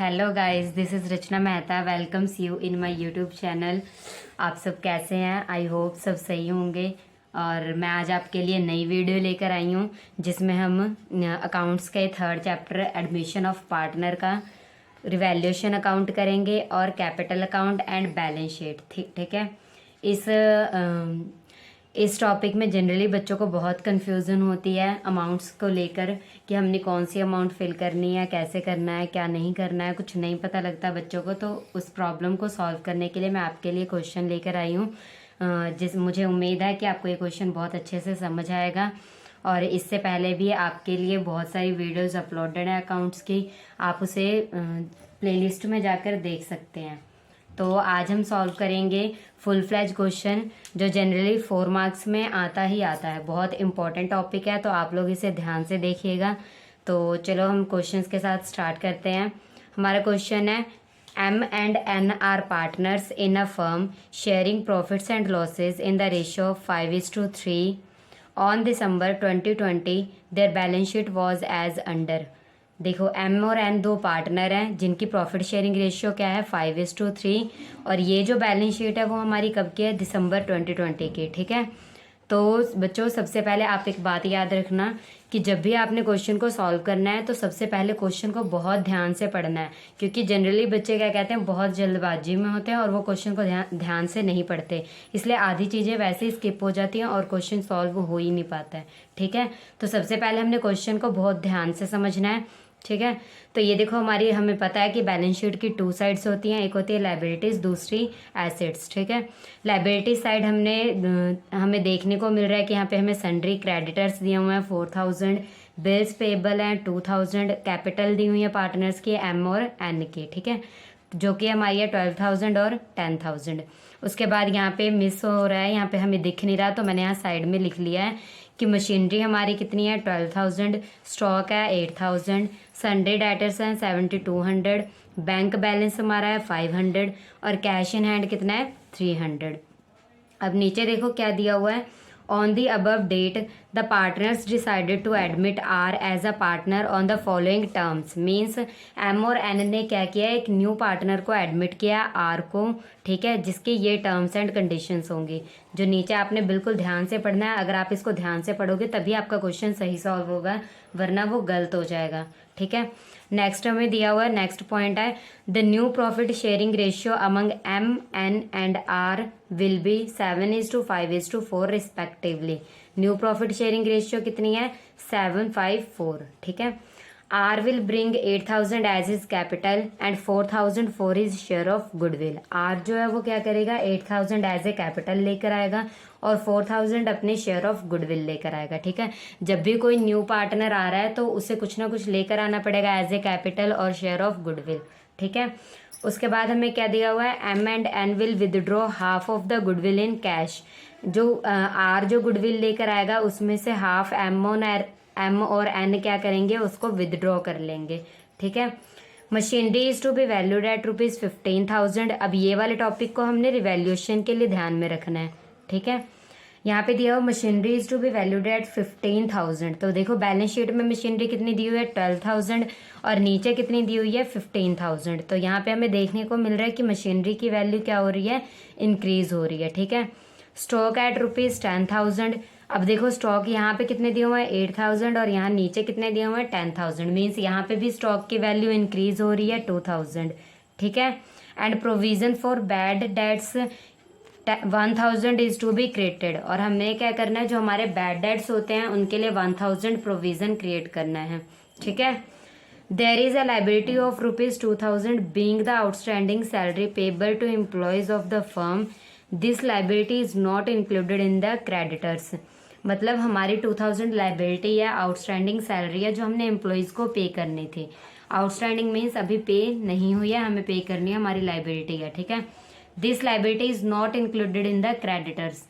Hello guys, this is Rachna Mehta. Welcomes you in my YouTube channel. आप सब कैसे हैं? आई होप सब सही होंगे। और मैं आज आपके लिए नई वीडियो लेकर आई हूँ जिसमें हम अकाउंट्स के third chapter admission of partner का रिवैल्यूएशन अकाउंट करेंगे और capital account and balance sheet. ठीक है। इस इस टॉपिक में जनरली बच्चों को बहुत कन्फ्यूज़न होती है अमाउंट्स को लेकर कि हमने कौन सी अमाउंट फिल करनी है, कैसे करना है, क्या नहीं करना है, कुछ नहीं पता लगता बच्चों को। तो उस प्रॉब्लम को सॉल्व करने के लिए मैं आपके लिए क्वेश्चन लेकर आई हूँ, जिस मुझे उम्मीद है कि आपको ये क्वेश्चन बहुत अच्छे से समझ आएगा। और इससे पहले भी आपके लिए बहुत सारी वीडियोज़ अपलोडेड है अकाउंट्स की, आप उसे प्लेलिस्ट में जाकर देख सकते हैं। तो आज हम सॉल्व करेंगे फुल फ्लैज क्वेश्चन जो जनरली 4 मार्क्स में आता ही आता है। बहुत इंपॉर्टेंट टॉपिक है, तो आप लोग इसे ध्यान से देखिएगा। तो चलो हम क्वेश्चंस के साथ स्टार्ट करते हैं। हमारा क्वेश्चन है, M and N are partners in a firm sharing profits and losses in the ratio of 5:3. On December 2020, their balance sheet was as under. देखो, एम और एन दो पार्टनर हैं जिनकी प्रॉफिट शेयरिंग रेशियो क्या है 5:3। और ये जो बैलेंस शीट है वो हमारी कब की है? दिसंबर 2020 की। ठीक है। तो बच्चों, सबसे पहले आप एक बात याद रखना कि जब भी आपने क्वेश्चन को सॉल्व करना है तो सबसे पहले क्वेश्चन को बहुत ध्यान से पढ़ना है, क्योंकि जनरली बच्चे क्या कहते हैं, बहुत जल्दबाजी में होते हैं और वो क्वेश्चन को ध्यान से नहीं पढ़ते, इसलिए आधी चीज़ें वैसे ही स्किप हो जाती हैं और क्वेश्चन सॉल्व हो ही नहीं पाता है। ठीक है। तो सबसे पहले हमने क्वेश्चन को बहुत ध्यान से समझना है। ठीक है। तो ये देखो, हमें पता है कि बैलेंस शीट की 2 साइड्स होती हैं, एक होती है लाइबिलिटीज, दूसरी एसेट्स। ठीक है। लाइबिलिटी साइड हमें देखने को मिल रहा है कि यहाँ पे हमें सन्ड्री क्रेडिटर्स दिए हुए हैं 4000, बिल्स पेबल हैं 2000, कैपिटल दी हुई है पार्टनर्स की एम और एन की। ठीक है, जो कि हमारी है 12,000 और 10,000। उसके बाद यहाँ पे मिस हो रहा है, यहाँ पे हमें दिख नहीं रहा, तो मैंने यहाँ साइड में लिख लिया है कि मशीनरी हमारी कितनी है 12,000, स्टॉक है 8,000, सन्डे डेटर्स हैं 7,200, बैंक बैलेंस हमारा है 500 और कैश इन हैंड कितना है 300। अब नीचे देखो क्या दिया हुआ है, on the above date the partners decided to admit R as a partner on the following terms. Means M और एन ने क्या किया, एक न्यू पार्टनर को एडमिट किया आर को। ठीक है, जिसके ये टर्म्स एंड कंडीशंस होंगी, जो नीचे आपने बिल्कुल ध्यान से पढ़ना है। अगर आप इसको ध्यान से पढ़ोगे तभी आपका क्वेश्चन सही सॉल्व होगा, वरना वो गलत हो जाएगा। ठीक है। नेक्स्ट हमें दिया हुआ है, नेक्स्ट पॉइंट है, the new profit sharing ratio among M N and R will be 7:5:4 respectively. New profit sharing ratio कितनी है? 7:5:4। ठीक है। R will bring 8,000 as his capital and 4,000 for his share of goodwill. R जो है वो क्या करेगा, 8,000 एज ए कैपिटल लेकर आएगा और 4,000 अपने शेयर ऑफ गुडविल लेकर आएगा। ठीक है। जब भी कोई न्यू पार्टनर आ रहा है तो उसे कुछ ना कुछ लेकर आना पड़ेगा एज ए कैपिटल और शेयर ऑफ गुडविल। ठीक है। उसके बाद हमें क्या दिया हुआ है, M and N will withdraw half of the goodwill in cash. जो आर जो गुडविल लेकर आएगा उसमें से हाफ एम और एन क्या करेंगे, उसको विदड्रॉ कर लेंगे। ठीक है। Machinery is to be valued at ₹15,000। अब ये वाले टॉपिक को हमने रिवैल्यूएशन के लिए ध्यान में रखना है। ठीक है। यहाँ पे दिया हुआ machinery is to be valued at 15,000। तो देखो, बैलेंस शीट में मशीनरी कितनी दी हुई है 12,000 और नीचे कितनी दी हुई है 15,000। तो यहाँ पे हमें देखने को मिल रहा है कि मशीनरी की वैल्यू क्या हो रही है, इंक्रीज हो रही है। ठीक है। Stock at ₹10,000। अब देखो, स्टॉक यहाँ पे कितने दिए हुए हैं 8,000 और यहाँ नीचे कितने दिए हुए हैं 10,000। मीन्स यहाँ पे भी स्टॉक की वैल्यू इंक्रीज हो रही है 2,000। ठीक है। And provision for bad debts 1,000 is to be created. और हमें क्या करना है, जो हमारे बैड डेट्स होते हैं उनके लिए 1,000 प्रोविजन क्रिएट करना है। ठीक है। There is a liability of ₹2,000 being the outstanding salary payable to employees of the firm. This liability is not included in the creditors. मतलब हमारी 2,000 लाइबिलिटी है, आउटस्टैंडिंग सैलरी है जो हमने एम्प्लॉयज़ को पे करनी थी। आउटस्टैंडिंग मीन्स अभी पे नहीं हुई है, हमें पे करनी है, हमारी लाइबिलिटी है। ठीक है। This liability is not included in the creditors.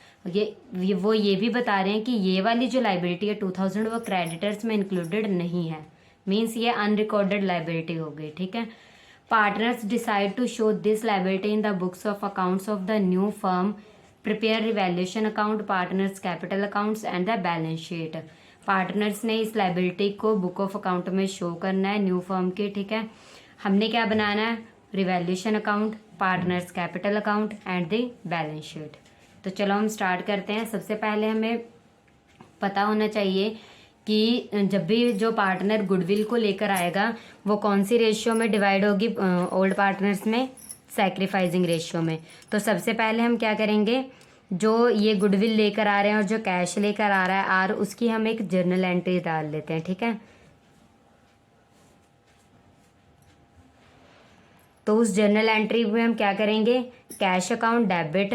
वो ये भी बता रहे हैं कि ये वाली जो लाइबिलिटी है 2,000 वो क्रेडिटर्स में इंक्लूडेड नहीं है। मीन्स ये अनरिकॉर्डेड लाइबिलिटी हो गई। ठीक है। Partners decide to show this liability in the books of accounts of the new firm. Prepare revaluation account, partners capital accounts and the balance sheet. Partners ने इस लाइबिलिटी को बुक ऑफ अकाउंट में show करना है new firm के। ठीक है। हमने क्या बनाना है, revaluation account, partners capital account and the balance sheet. तो चलो हम स्टार्ट करते हैं। सबसे पहले हमें पता होना चाहिए कि जब भी जो पार्टनर गुडविल को लेकर आएगा वो कौन सी रेशियो में डिवाइड होगी, ओल्ड पार्टनर्स में सैक्रिफाइसिंग रेशियो में। तो सबसे पहले हम क्या करेंगे, जो ये गुडविल लेकर आ रहे हैं और जो कैश लेकर आ रहा है आर, उसकी हम एक जर्नल एंट्री डाल लेते हैं, ठीक है। तो उस जर्नल एंट्री में हम क्या करेंगे, कैश अकाउंट डेबिट,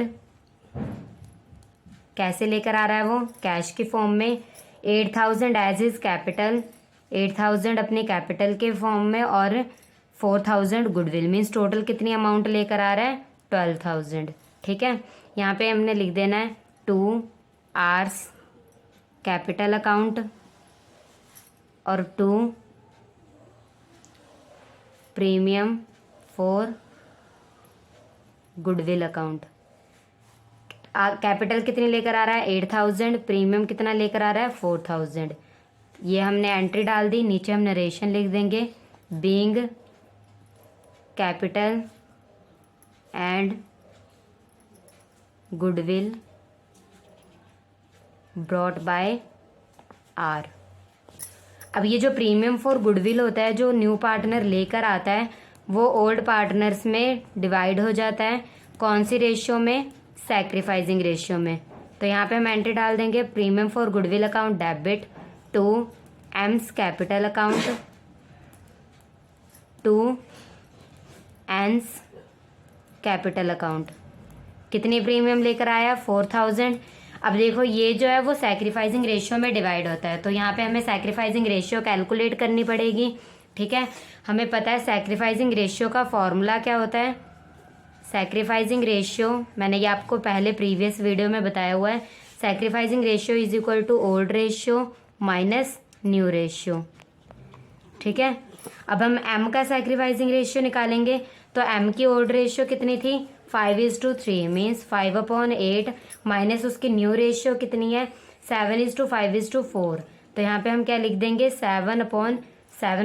कैसे लेकर आ रहा है वो, कैश के फॉर्म में, 8,000 एज इज कैपिटल, 8,000 अपने कैपिटल के फॉर्म में और 4,000 गुडविल, मीन्स टोटल कितनी अमाउंट लेकर आ रहा है, 12,000, ठीक है। यहाँ पे हमने लिख देना है 2 आर्स कैपिटल अकाउंट और 2 premium for goodwill account. Capital कितनी लेकर आ रहा है, 8,000, प्रीमियम कितना लेकर आ रहा है, 4,000। ये हमने एंट्री डाल दी। नीचे हम नरेशन लिख देंगे, being capital and goodwill brought by R. अब ये जो प्रीमियम फॉर गुडविल होता है, जो न्यू पार्टनर लेकर आता है, वो ओल्ड पार्टनर्स में डिवाइड हो जाता है। कौन सी रेशियो में, सैक्रिफाइसिंग रेशियो में। तो यहाँ पे हम एंट्री डाल देंगे, premium for goodwill account debit to M's capital account to N's capital account. कितनी प्रीमियम लेकर आया, 4,000। अब देखो ये जो है वो सैक्रिफाइसिंग रेशियो में डिवाइड होता है, तो यहाँ पे हमें सैक्रिफाइसिंग रेशियो कैलकुलेट करनी पड़ेगी, ठीक है। हमें पता है सैक्रिफाइसिंग रेशियो का फॉर्मूला क्या होता है। सैक्रिफाइसिंग रेशियो मैंने ये आपको पहले प्रीवियस वीडियो में बताया हुआ है। Sacrificing ratio is equal to old ratio minus new ratio, ठीक है। अब हम एम का सैक्रिफाइसिंग रेशियो निकालेंगे, तो एम की ओल्ड रेशियो कितनी थी, 5:3, मीन्स 5/8 माइनस उसकी न्यू रेशियो कितनी है, 7:5:4। तो यहाँ पे हम क्या लिख देंगे, 7/7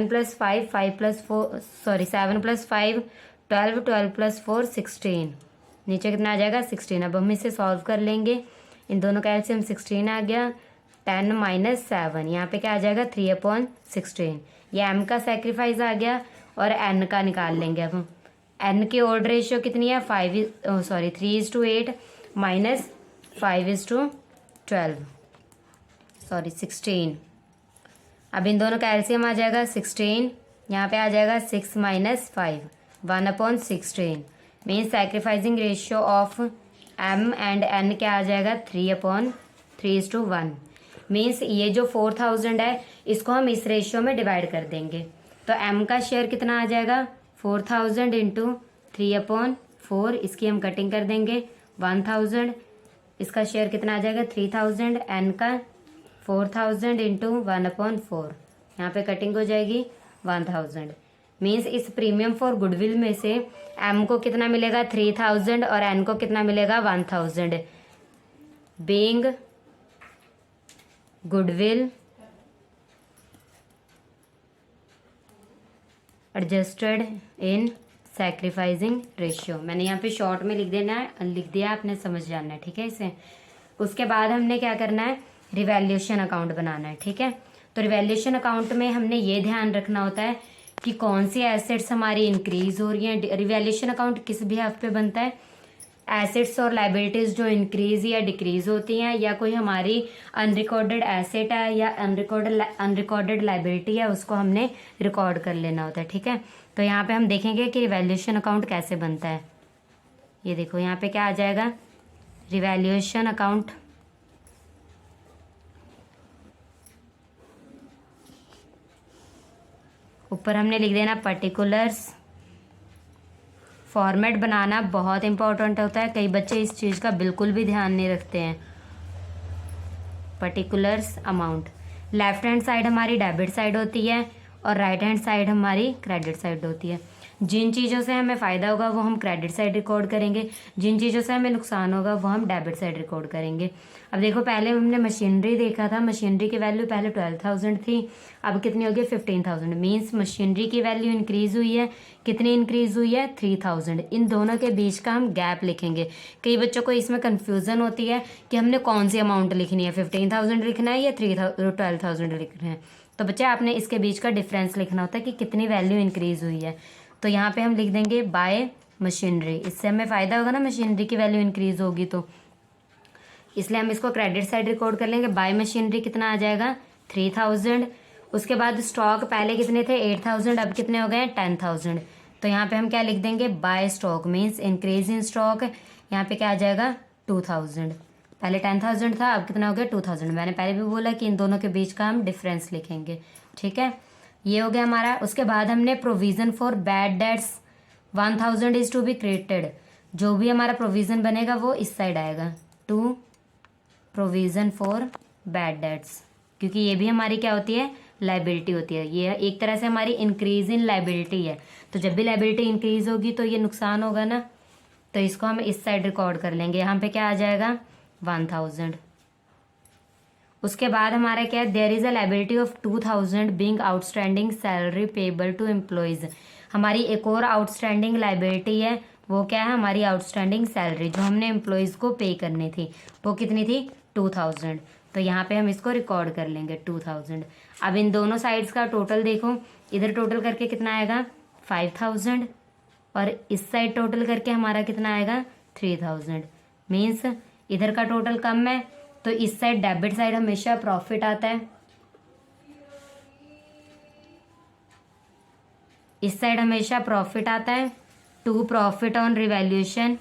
+ 5, 5 + 4 सॉरी 7 + 5 12, 12 + 4 16। नीचे कितना आ जाएगा, 16। अब हम इसे सॉल्व कर लेंगे, इन दोनों का एलसीएम 16 आ गया, 10 - 7, यहाँ पे क्या आ जाएगा, 3/16। ये एम का सैक्रिफाइस आ गया और एन का निकाल लेंगे। अब एन की ओल्ड रेशियो कितनी है, 3:8 माइनस 5:12 सॉरी 16। अब इन दोनों का एलसीएम आ जाएगा 16, यहाँ पे आ जाएगा 6 - 5 1/16, means sacrificing ratio of M and N क्या आ जाएगा, 3/3:1। मीन्स ये जो 4,000 है इसको हम इस रेशियो में डिवाइड कर देंगे। तो एम का शेयर कितना आ जाएगा, 4,000 × 3/4, इसकी हम कटिंग कर देंगे 1,000। इसका शेयर कितना आ जाएगा, 3,000। एन का 4,000 × 1/4, यहाँ पे कटिंग हो जाएगी 1,000। मीन्स इस प्रीमियम फॉर गुडविल में से एम को कितना मिलेगा, 3,000 और एन को कितना मिलेगा, 1,000। Being goodwill adjusted in sacrificing ratio. मैंने यहाँ पे शॉर्ट में लिख दिया, आपने समझ जाना है, ठीक है। इसे उसके बाद हमने क्या करना है, रिवैल्यूएशन अकाउंट बनाना है, ठीक है। तो रिवैल्यूएशन अकाउंट में हमने ये ध्यान रखना होता है कि कौन सी एसेट्स हमारी इंक्रीज हो रही हैं। रिवैल्यूएशन अकाउंट किस भी हफ पे बनता है, एसेट्स और लाइबिलिटीज जो इंक्रीज या डिक्रीज होती हैं, या कोई हमारी अनरिकॉर्डेड एसेट है या अनरिकॉर्डेड लाइबिलिटी है, उसको हमने रिकॉर्ड कर लेना होता है, ठीक है। तो यहाँ पे हम देखेंगे कि रिवैल्यूएशन अकाउंट कैसे बनता है। ये देखो यहाँ पे क्या आ जाएगा, रिवैल्यूएशन अकाउंट। ऊपर हमने लिख देना पर्टिकुलर्स। फॉर्मेट बनाना बहुत इंपॉर्टेंट होता है, कई बच्चे इस चीज़ का बिल्कुल भी ध्यान नहीं रखते हैं। Particulars amount, left hand side हमारी डेबिट साइड होती है और राइट हैंड साइड हमारी क्रेडिट साइड होती है। जिन चीज़ों से हमें फ़ायदा होगा वो हम क्रेडिट साइड रिकॉर्ड करेंगे, जिन चीज़ों से हमें नुकसान होगा वो हम डेबिट साइड रिकॉर्ड करेंगे। अब देखो, पहले हमने मशीनरी देखा था, मशीनरी की वैल्यू पहले 12,000 थी, अब कितनी हो गई 15,000। मीन्स मशीनरी की वैल्यू इंक्रीज हुई है, कितनी इंक्रीज हुई है 3,000। इन दोनों के बीच का हम गैप लिखेंगे। कई बच्चों को इसमें कन्फ्यूज़न होती है कि हमने कौन सी अमाउंट लिखनी है, 15,000 लिखना है या 12,000 लिखना है। तो बच्चे आपने इसके बीच का डिफरेंस लिखना होता है कि कितनी वैल्यू इंक्रीज हुई है। तो यहाँ पे हम लिख देंगे बाय मशीनरी, इससे हमें फ़ायदा होगा ना, मशीनरी की वैल्यू इंक्रीज होगी तो, इसलिए हम इसको क्रेडिट साइड रिकॉर्ड कर लेंगे। बाय मशीनरी कितना आ जाएगा 3,000। उसके बाद स्टॉक पहले कितने थे 8,000, अब कितने हो गए 10,000। तो यहाँ पे हम क्या लिख देंगे by stock means increase in stock. यहाँ पे क्या आ जाएगा 2,000, पहले 10,000 था, अब कितना हो गया 2,000। मैंने पहले भी बोला कि इन दोनों के बीच का हम डिफरेंस लिखेंगे। ठीक है, ये हो गया हमारा। उसके बाद हमने provision for bad debts 1,000 is to be created. जो भी हमारा प्रोविजन बनेगा वो इस साइड आएगा, to provision for bad debts, क्योंकि ये भी हमारी क्या होती है लाइबिलिटी होती है। ये एक तरह से हमारी इंक्रीज इन लाइबिलिटी है। तो जब भी लाइबिलिटी इंक्रीज होगी तो ये नुकसान होगा ना, तो इसको हम इस साइड रिकॉर्ड कर लेंगे। यहाँ पे क्या आ जाएगा 1,000। उसके बाद हमारा क्या है, there is a liability of 2,000 being outstanding salary payable to employees. हमारी एक और आउटस्टैंडिंग लाइबिलिटी है, वो क्या है हमारी आउटस्टैंडिंग सैलरी जो हमने एम्प्लॉयज को पे करनी थी, वो कितनी थी 2,000। तो यहाँ पे हम इसको रिकॉर्ड कर लेंगे 2,000। अब इन दोनों साइड्स का टोटल देखो, इधर टोटल करके कितना आएगा 5,000 और इस साइड टोटल करके हमारा कितना आएगा 3,000। मीन्स इधर का टोटल कम है तो इस साइड डेबिट साइड हमेशा प्रॉफिट आता है, इस साइड हमेशा प्रॉफिट आता है। टू प्रॉफिट ऑन रिवैल्यूएशन,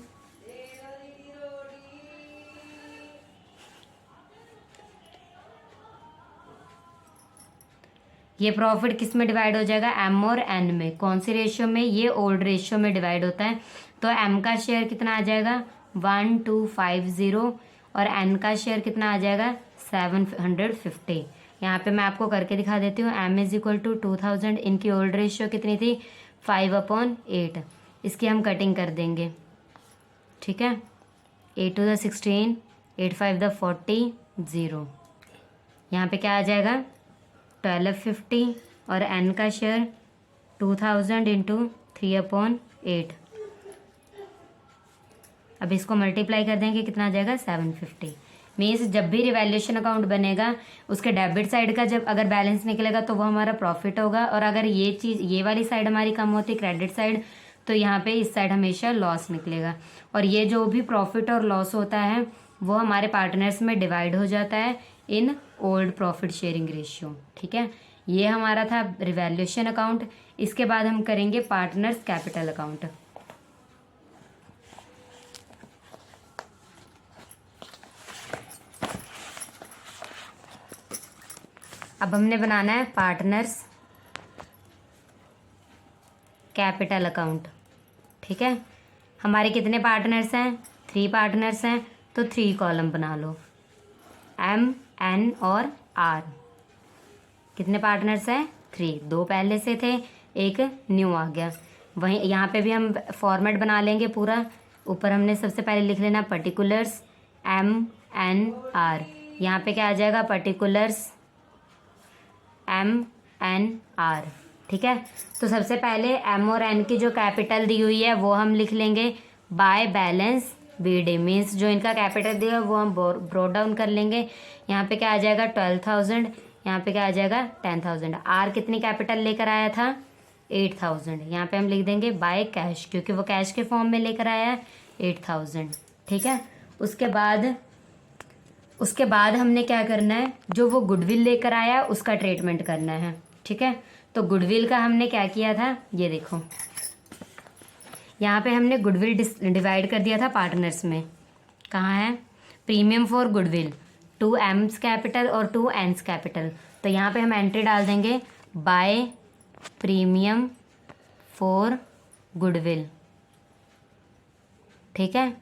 ये प्रॉफिट किस में डिवाइड हो जाएगा एम और एन में। कौन सी रेशियो में, ये ओल्ड रेशियो में डिवाइड होता है। तो एम का शेयर कितना आ जाएगा 1,250 और एन का शेयर कितना आ जाएगा 750। यहाँ पे मैं आपको करके दिखा देती हूँ। एम इज इक्वल टू 2,000, इनकी ओल्ड रेशियो कितनी थी 5/8। इसकी हम कटिंग कर देंगे। ठीक है, 8 to the 16, 8 5 the 40, 0। यहाँ पे क्या आ जाएगा 1,250 और एन का शेयर 2,000 इंटू 3/8। अब इसको मल्टीप्लाई कर देंगे, कितना आ जाएगा 750। मीन्स जब भी रिवैल्यूएशन अकाउंट बनेगा उसके डेबिट साइड का जब अगर बैलेंस निकलेगा तो वो हमारा प्रॉफिट होगा, और अगर ये चीज़ ये वाली साइड हमारी कम होती क्रेडिट साइड, तो यहाँ पे इस साइड हमेशा लॉस निकलेगा। और ये जो भी प्रॉफिट और लॉस होता है वो हमारे पार्टनर्स में डिवाइड हो जाता है in old profit sharing ratio. ठीक है, ये हमारा था रिवैल्यूएशन अकाउंट। इसके बाद हम करेंगे पार्टनर्स कैपिटल अकाउंट। अब हमने बनाना है पार्टनर्स कैपिटल अकाउंट। ठीक है, हमारे कितने पार्टनर्स हैं 3 पार्टनर्स हैं, तो 3 कॉलम बना लो, एम एन और आर। कितने पार्टनर्स हैं 3, 2 पहले से थे, एक न्यू आ गया। वहीं यहाँ पे भी हम फॉर्मेट बना लेंगे पूरा। ऊपर हमने सबसे पहले लिख लेना पर्टिकुलर्स एम एन आर। यहाँ पे क्या आ जाएगा पर्टिकुलर्स एम एन आर। ठीक है, तो सबसे पहले एम और एन की जो कैपिटल दी हुई है वो हम लिख लेंगे by balance B D. Means जो इनका कैपिटल दिया है वो हम ब्रोड डाउन कर लेंगे। यहाँ पे क्या आ जाएगा 12,000, यहाँ पे क्या आ जाएगा 10,000। आर कितनी कैपिटल लेकर आया था 8,000। यहाँ पे हम लिख देंगे बाय कैश, क्योंकि वो कैश के फॉर्म में लेकर आया है 8,000। ठीक है, उसके बाद हमने क्या करना है, जो वो गुडविल लेकर आया उसका ट्रीटमेंट करना है। ठीक है, तो गुडविल का हमने क्या किया था, ये देखो यहाँ पे हमने गुडविल डिवाइड कर दिया था पार्टनर्स में। कहाँ है premium for goodwill 2 AIIMS capital और 2 एन्स कैपिटल। तो यहाँ पे हम एंट्री डाल देंगे बाय प्रीमियम फॉर गुडविल। ठीक है,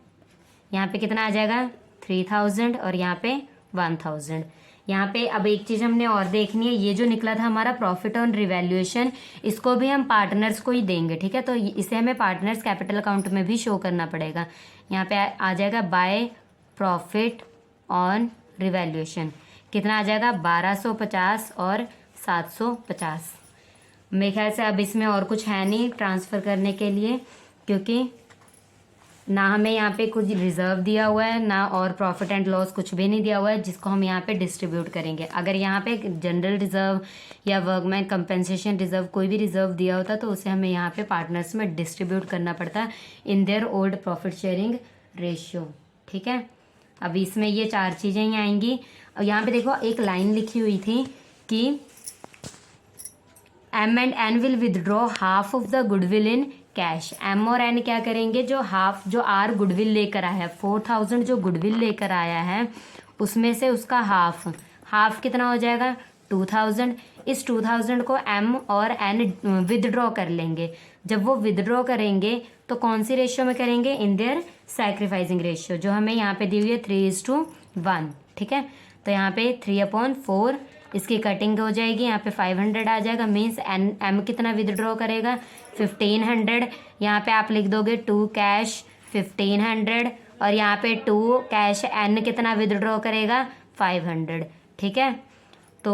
यहाँ पे कितना आ जाएगा 3,000 और यहाँ पे 1,000। यहाँ पे अब एक चीज़ हमने और देखनी है, ये जो निकला था हमारा प्रॉफिट ऑन रिवैल्यूएशन, इसको भी हम पार्टनर्स को ही देंगे, ठीक है। तो इसे हमें पार्टनर्स कैपिटल अकाउंट में भी शो करना पड़ेगा। यहाँ पे आ जाएगा बाय प्रॉफिट ऑन रिवैल्यूएशन, कितना आ जाएगा 1250 और 750। मेरे ख्याल से अब इसमें और कुछ है नहीं ट्रांसफ़र करने के लिए, क्योंकि ना हमें यहाँ पे कुछ रिजर्व दिया हुआ है, ना और प्रॉफिट एंड लॉस कुछ भी नहीं दिया हुआ है जिसको हम यहाँ पे डिस्ट्रीब्यूट करेंगे। अगर यहाँ पे जनरल रिजर्व या वर्कमैन कंपेंसेशन रिजर्व कोई भी रिजर्व दिया होता तो उसे हमें यहाँ पे पार्टनर्स में डिस्ट्रीब्यूट करना पड़ता in their old profit sharing ratio, ठीक है। अब इसमें ये 4 चीज़ें ही आएंगी। और यहाँ पे देखो एक लाइन लिखी हुई थी कि M and N will withdraw half of the goodwill in cash. M और एन क्या करेंगे, जो हाफ जो आर गुडविल लेकर आया है, 4000 जो गुडविल लेकर आया है उसमें से उसका हाफ कितना हो जाएगा 2000। इस 2000 को एम और एन विदड्रॉ कर लेंगे। जब वो विदड्रॉ करेंगे तो कौन सी रेशियो में करेंगे, इन देयर सैक्रिफाइसिंग रेशियो, जो हमें यहाँ पे दी हुई है 3:1, ठीक है। तो यहाँ पे 3/4 इसकी कटिंग हो जाएगी, यहाँ पे 500 आ जाएगा। मीन्स एम कितना विदड्रॉ करेगा 1500। यहाँ पे आप लिख दोगे 2 कैश 1500 और यहाँ पे 2 कैश एन कितना विदड्रॉ करेगा 500, ठीक है। तो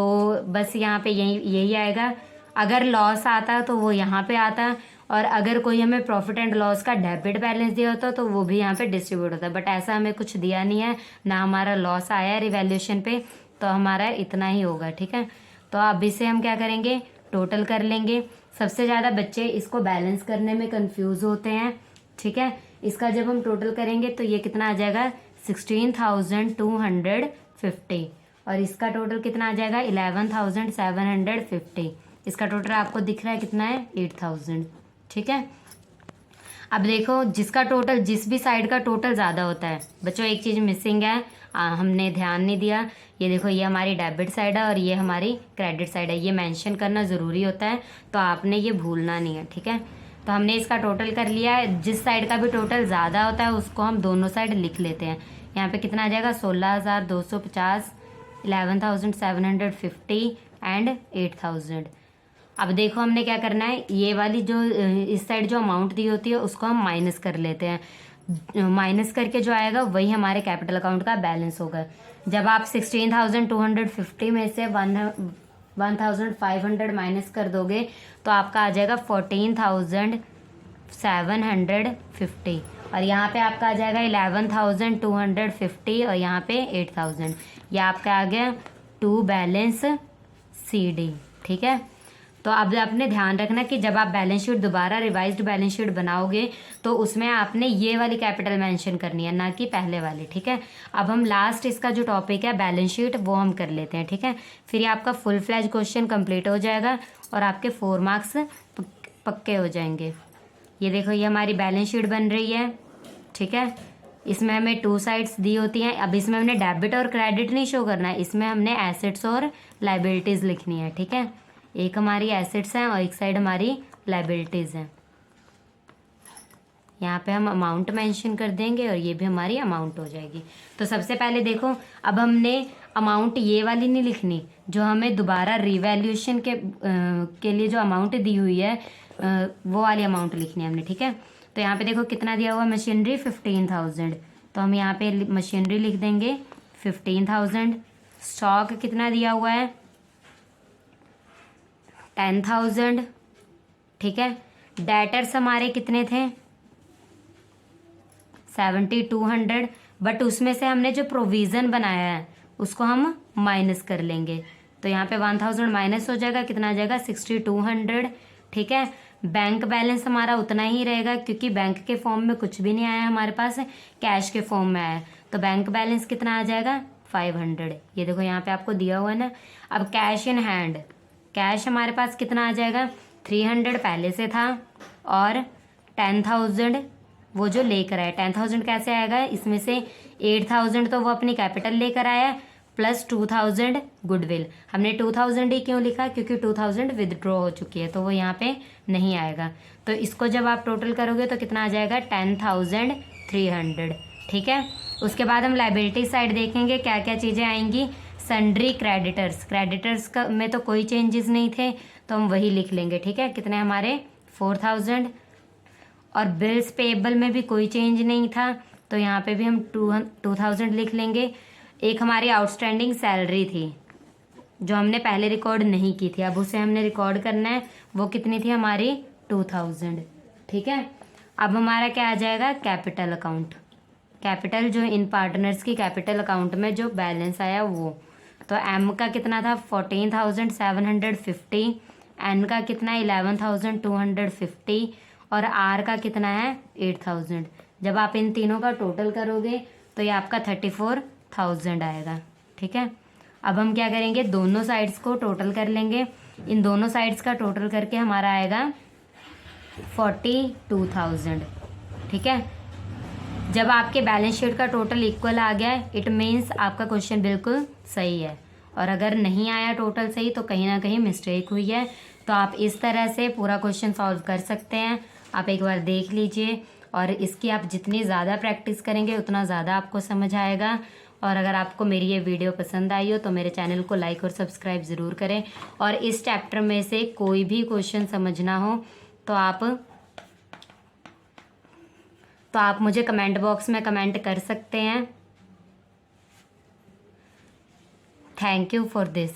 बस यहाँ पे यही आएगा। अगर लॉस आता तो वो यहाँ पे आता, और अगर कोई हमें प्रॉफिट एंड लॉस का डेबिट बैलेंस दिया होता तो वो भी यहाँ पे डिस्ट्रीब्यूट होता है। बट ऐसा हमें कुछ दिया नहीं है, ना हमारा लॉस आया है रिवैल्यूएशन पे, तो हमारा इतना ही होगा, ठीक है। तो अब इसे हम क्या करेंगे, टोटल कर लेंगे। सबसे ज़्यादा बच्चे इसको बैलेंस करने में कंफ्यूज होते हैं, ठीक है। इसका जब हम टोटल करेंगे तो ये कितना आ जाएगा 16,250, और इसका टोटल कितना आ जाएगा 11,750। इसका टोटल आपको दिख रहा है कितना है 8,000, ठीक है। अब देखो जिसका टोटल, जिस भी साइड का टोटल ज़्यादा होता है, बच्चों एक चीज़ मिसिंग है, हमने ध्यान नहीं दिया। ये देखो ये हमारी डेबिट साइड है और ये हमारी क्रेडिट साइड है, ये मेंशन करना ज़रूरी होता है, तो आपने ये भूलना नहीं है, ठीक है। तो हमने इसका टोटल कर लिया है। जिस साइड का भी टोटल ज़्यादा होता है उसको हम दोनों साइड लिख लेते हैं। यहाँ पे कितना आ जाएगा 16,250, 11,750 एंड 8,000। अब देखो हमने क्या करना है, ये वाली जो इस साइड जो अमाउंट दी होती है उसको हम माइनस कर लेते हैं। माइनस करके जो आएगा वही हमारे कैपिटल अकाउंट का बैलेंस होगा। जब आप 16,250 में से 1,500 माइनस कर दोगे तो आपका आ जाएगा 14,750, और यहाँ पे आपका आ जाएगा 11,250 और यहाँ पे 8,000। यह आपका आ गया टू बैलेंस CD, ठीक है। तो अब आपने ध्यान रखना कि जब आप बैलेंस शीट दोबारा रिवाइज्ड बैलेंस शीट बनाओगे तो उसमें आपने ये वाली कैपिटल मेंशन करनी है, ना कि पहले वाली, ठीक है। अब हम लास्ट इसका जो टॉपिक है बैलेंस शीट वो हम कर लेते हैं, ठीक है। फिर ये आपका फुल फ्लैज क्वेश्चन कंप्लीट हो जाएगा और आपके 4 मार्क्स पक्के हो जाएंगे। ये देखो ये हमारी बैलेंस शीट बन रही है, ठीक है। इसमें हमें 2 साइड्स दी होती हैं। अब इसमें हमने डेबिट और क्रेडिट नहीं शो करना है, इसमें हमने एसेट्स और लाइबिलिटीज़ लिखनी है, ठीक है। एक हमारी एसेट्स हैं और एक साइड हमारी लाइबिलिटीज़ हैं। यहाँ पे हम अमाउंट मेंशन कर देंगे और ये भी हमारी अमाउंट हो जाएगी। तो सबसे पहले देखो, अब हमने अमाउंट ये वाली नहीं लिखनी, जो हमें दोबारा रिवैल्यूएशन के लिए जो अमाउंट दी हुई है वो वाली अमाउंट लिखनी है हमने, ठीक है। तो यहाँ पे देखो कितना दिया हुआ है, मशीनरी 15,000, तो हम यहाँ पे मशीनरी लिख देंगे 15,000। स्टॉक कितना दिया हुआ है 10,000, ठीक है। डेटर्स हमारे कितने थे 7,200, बट उसमें से हमने जो प्रोविज़न बनाया है उसको हम माइनस कर लेंगे। तो यहाँ पे 1,000 माइनस हो जाएगा, कितना आ जाएगा 6,200, ठीक है। बैंक बैलेंस हमारा उतना ही रहेगा क्योंकि बैंक के फॉर्म में कुछ भी नहीं आया हमारे पास, कैश के फॉर्म में आया, तो बैंक बैलेंस कितना आ जाएगा 500। ये देखो यहाँ पे आपको दिया हुआ है ना। अब कैश इन हैंड, कैश हमारे पास कितना आ जाएगा 300 पहले से था, और 10,000 वो जो लेकर आया। 10,000 कैसे आएगा, इसमें से 8,000 तो वो अपनी कैपिटल लेकर आया, प्लस 2,000 गुडविल। हमने 2,000 ही क्यों लिखा, क्योंकि 2,000 विदड्रॉ हो चुकी है तो वो यहाँ पे नहीं आएगा। तो इसको जब आप टोटल करोगे तो कितना आ जाएगा 10,300, ठीक है। उसके बाद हम लाइबिलिटी साइड देखेंगे क्या क्या चीज़ें आएंगी। सन्ड्री क्रेडिटर्स, क्रेडिटर्स का में तो कोई चेंजेस नहीं थे तो हम वही लिख लेंगे, ठीक है। कितने हमारे 4000। और बिल्स पेएबल में भी कोई चेंज नहीं था तो यहाँ पे भी हम 2000 लिख लेंगे। एक हमारी आउटस्टैंडिंग सैलरी थी जो हमने पहले रिकॉर्ड नहीं की थी, अब उसे हमने रिकॉर्ड करना है। वो कितनी थी हमारी 2000, ठीक है। अब हमारा क्या आ जाएगा, कैपिटल अकाउंट। कैपिटल जो इन पार्टनर्स की कैपिटल अकाउंट में जो बैलेंस आया वो, तो एम का कितना था 14,750, एन का कितना 11,250 और आर का कितना है 8,000। जब आप इन तीनों का टोटल करोगे तो ये आपका 34,000 आएगा, ठीक है। अब हम क्या करेंगे, दोनों साइड्स को टोटल कर लेंगे। इन दोनों साइड्स का टोटल करके हमारा आएगा 42,000, ठीक है। जब आपके बैलेंस शीट का टोटल इक्वल आ गया इट मीन्स आपका क्वेश्चन बिल्कुल सही है, और अगर नहीं आया टोटल सही तो कहीं ना कहीं मिस्टेक हुई है। तो आप इस तरह से पूरा क्वेश्चन सॉल्व कर सकते हैं। आप एक बार देख लीजिए, और इसकी आप जितनी ज़्यादा प्रैक्टिस करेंगे उतना ज़्यादा आपको समझ आएगा। और अगर आपको मेरी ये वीडियो पसंद आई हो तो मेरे चैनल को लाइक और सब्सक्राइब ज़रूर करें। और इस चैप्टर में से कोई भी क्वेश्चन समझना हो तो आप मुझे कमेंट बॉक्स में कमेंट कर सकते हैं। Thank you for this.